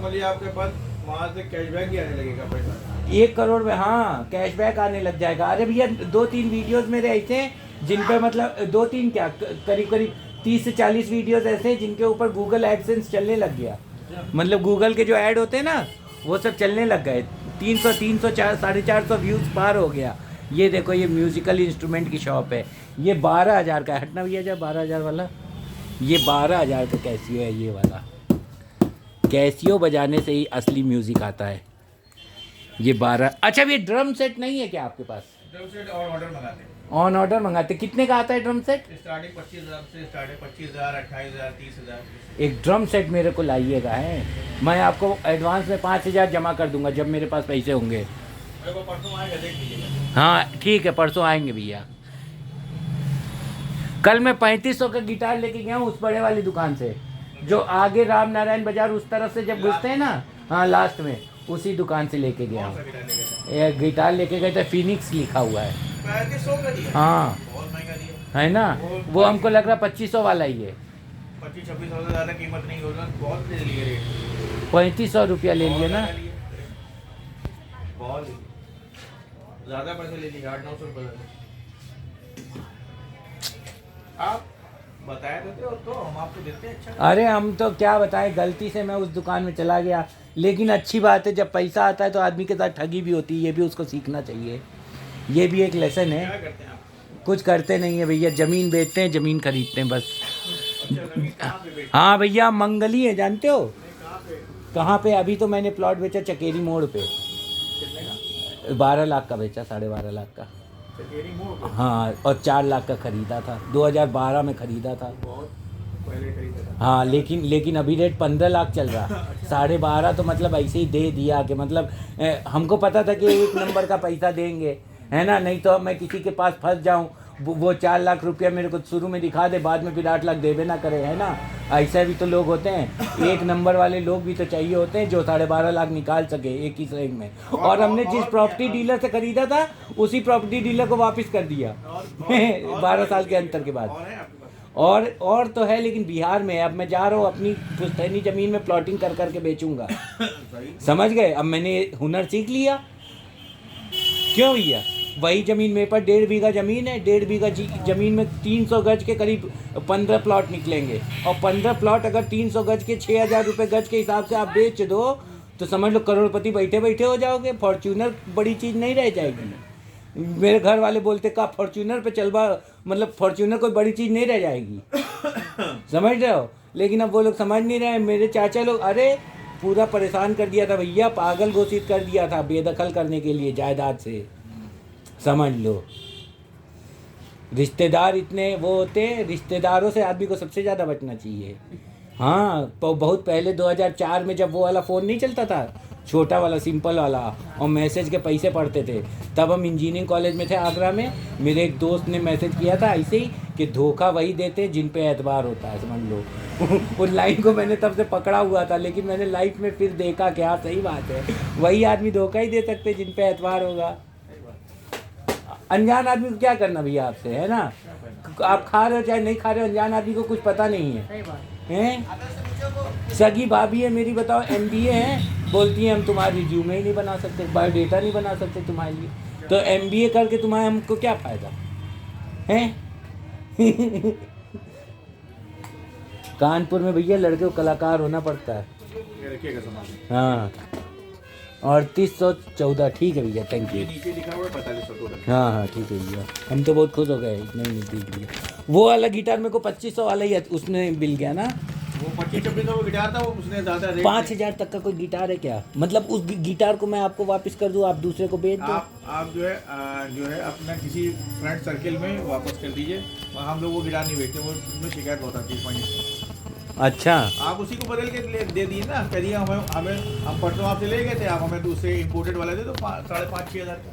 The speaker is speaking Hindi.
समझ लीजिए आपके पास वहाँ से कैशबैक ही आने लगेगा पैसा। 1 करोड़ में हाँ कैशबैक आने लग जाएगा। अरे भैया 2-3 वीडियोस मेरे ऐसे हैं जिन पे मतलब 2-3 क्या करीब करीब 30 से 40 वीडियोस ऐसे हैं जिनके ऊपर गूगल एडसेंस चलने लग गया। मतलब गूगल के जो ऐड होते हैं ना वो सब चलने लग गए। 300 450 व्यूज़ पार हो गया। ये देखो ये म्यूज़िकल इंस्ट्रूमेंट की शॉप है। ये 12,000 का है। हटना भैया जब 12,000 वाला, ये 12,000 का कैसियो है। ये वाला कैसियो बजाने से ही असली म्यूज़िक आता है। ये 12। अच्छा ये ड्रम सेट नहीं है क्या आपके पास? ड्रम सेट और ऑर्डर मंगाते हैं। ऑन ऑर्डर मंगाते। कितने का आता है ड्रम सेट? स्टार्टिंग 25,000 से स्टार्टिंग 25,000, 28,000, 30,000। एक ड्रम सेट मेरे को लाइएगा है। मैं आपको एडवांस में 5,000 जमा कर दूंगा जब मेरे पास पैसे होंगे। मेरे को परसों आएगा, देख लीजिएगा। हाँ ठीक है, परसों आएंगे भैया। कल मैं 3500 का गिटार लेके गया हूँ उस बड़े वाली दुकान से, जो आगे राम नारायण बाजार उस तरफ से जब घुसते हैं ना, हाँ लास्ट में, उसी दुकान से लेके गया हूँ। ये गिटार लेके गए थे, फिनिक्स लिखा हुआ है। 3500 का दिया। हाँ बहुत महंगा दिया है ना। वो हमको लग रहा 2500 वाला ही है। 25-26 से ज़्यादा कीमत नहीं होगा, बहुत ले लिए रेट। 3500 रुपया ले लिए ना। बहुत ज़्यादा पैसे ले लिए, 800-900 रुपये। आप बताया तो हम आपको देते हैं। अच्छा अरे हम तो क्या बताएं, गलती से मैं उस दुकान में चला गया। लेकिन अच्छी बात है, जब पैसा आता है तो आदमी के साथ ठगी भी होती है, ये भी उसको सीखना चाहिए। ये भी एक लेसन है। क्या करते हैं आप? कुछ करते नहीं है भैया, ज़मीन बेचते हैं, ज़मीन खरीदते हैं बस। अच्छा ज़मीन कहाँ पे बेचते हाँ भैया मंगली है, जानते हो हैं? कहाँ पे? कहाँ पे? अभी तो मैंने प्लॉट बेचा चकेरी मोड़ पे। कितने का? 12 लाख का बेचा, 12.5 लाख का। चकेरी मोड़ पे? हाँ और 4 लाख का खरीदा था, 2012 में खरीदा था। बहुत पहले खरीदा था। हाँ लेकिन अभी रेट 15 लाख चल रहा। 12.5 तो मतलब ऐसे ही दे दिया कि मतलब हमको पता था कि 1 नंबर का पैसा देंगे, है ना। नहीं तो मैं किसी के पास फंस जाऊँ, वो 4 लाख रुपया मेरे को शुरू में दिखा दे, बाद में फिर 8 लाख देवे ना करे, है ना। ऐसा भी तो लोग होते हैं। 1 नंबर वाले लोग भी तो चाहिए होते हैं जो 12.5 लाख निकाल सके एक ही सेकंड में। और हमने जिस प्रॉपर्टी डीलर से खरीदा था उसी प्रॉपर्टी डीलर को वापस कर दिया 12 साल के अंतर के बाद। और है आपके पास? और तो है, लेकिन बिहार में है। अब मैं जा रहा हूँ अपनी पुश्तैनी ज़मीन में प्लॉटिंग कर करके बेचूंगा। सही। समझ गए। अब मैंने हुनर सीख लिया। क्यों भैया, वही ज़मीन मेरे पास 1.5 बीघा ज़मीन है। 1.5 बीघा ज़मीन में 300 गज के करीब 15 प्लॉट निकलेंगे। और 15 प्लॉट अगर 300 गज के 6,000 रुपये गज के हिसाब से आप बेच दो तो समझ लो करोड़पति बैठे बैठे हो जाओगे। फॉर्च्यूनर बड़ी चीज़ नहीं रह जाएगी। मेरे घर वाले बोलते का फॉर्च्यूनर पे चलवा, मतलब फॉर्च्यूनर कोई बड़ी चीज़ नहीं रह जाएगी। समझ रहे हो। लेकिन अब वो लोग समझ नहीं रहे। मेरे चाचा लोग अरे पूरा परेशान कर दिया था भैया, पागल घोषित कर दिया था बेदखल करने के लिए जायदाद से। समझ लो रिश्तेदार इतने वो होते हैं, रिश्तेदारों से आदमी को सबसे ज़्यादा बचना चाहिए। हाँ तो बहुत पहले 2004 में जब वो वाला फ़ोन नहीं चलता था, छोटा वाला सिंपल वाला, और मैसेज के पैसे पड़ते थे, तब हम इंजीनियरिंग कॉलेज में थे आगरा में। मेरे एक दोस्त ने मैसेज किया था ऐसे ही कि धोखा वही देते जिन पे एतबार होता है, समझ लो। उस लाइन को मैंने तब से पकड़ा हुआ था, लेकिन मैंने लाइफ में फिर देखा कि हाँ सही बात है, वही आदमी धोखा ही दे सकते जिन पे एतबार होगा। अनजान आदमी को क्या करना भैया आपसे, है ना। आप खा रहे हो चाहे नहीं खा रहे हो, अनजान आदमी को कुछ पता नहीं है। हैं सगी भाभी है मेरी, बताओ MBA है, बोलती है हम तुम्हारा रिज्यूमे ही नहीं बना सकते, बायोडेटा नहीं बना सकते तुम्हारे लिए। तो MBA करके तुम्हारे हमको क्या फ़ायदा है। कानपुर में भैया लड़के को कलाकार होना पड़ता है। ये रखिएगा सामान। हाँ 3814 ठीक है भैया, थैंक यू। नीचे लिखा हुआ है 4500। हाँ हाँ ठीक है भैया, हम तो बहुत खुश हो गए। नहीं ठीक भैया, वो वाला गिटार मेरे को 2500 वाला ही उसने मिल गया ना। वो 25-26 का गिटार था, वो उसने ज़्यादा रेट 5,000 तक का कोई गिटार है क्या? मतलब उस गिटार को मैं आपको वापस कर दूँ, आप दूसरे को बेच दो। आप जो है अपना किसी फ्रेंड सर्किल में वापस कर दीजिए। हम लोग वो गिटार नहीं बेचते, वो उसमें शिकायत बहुत आती है। अच्छा आप उसी को बदल के दे दिए ना, करिए। हम परसों आपसे ले गए थे, आप हमें दूसरे इम्पोर्टेड वाला दे दो 5,500-6,000 का।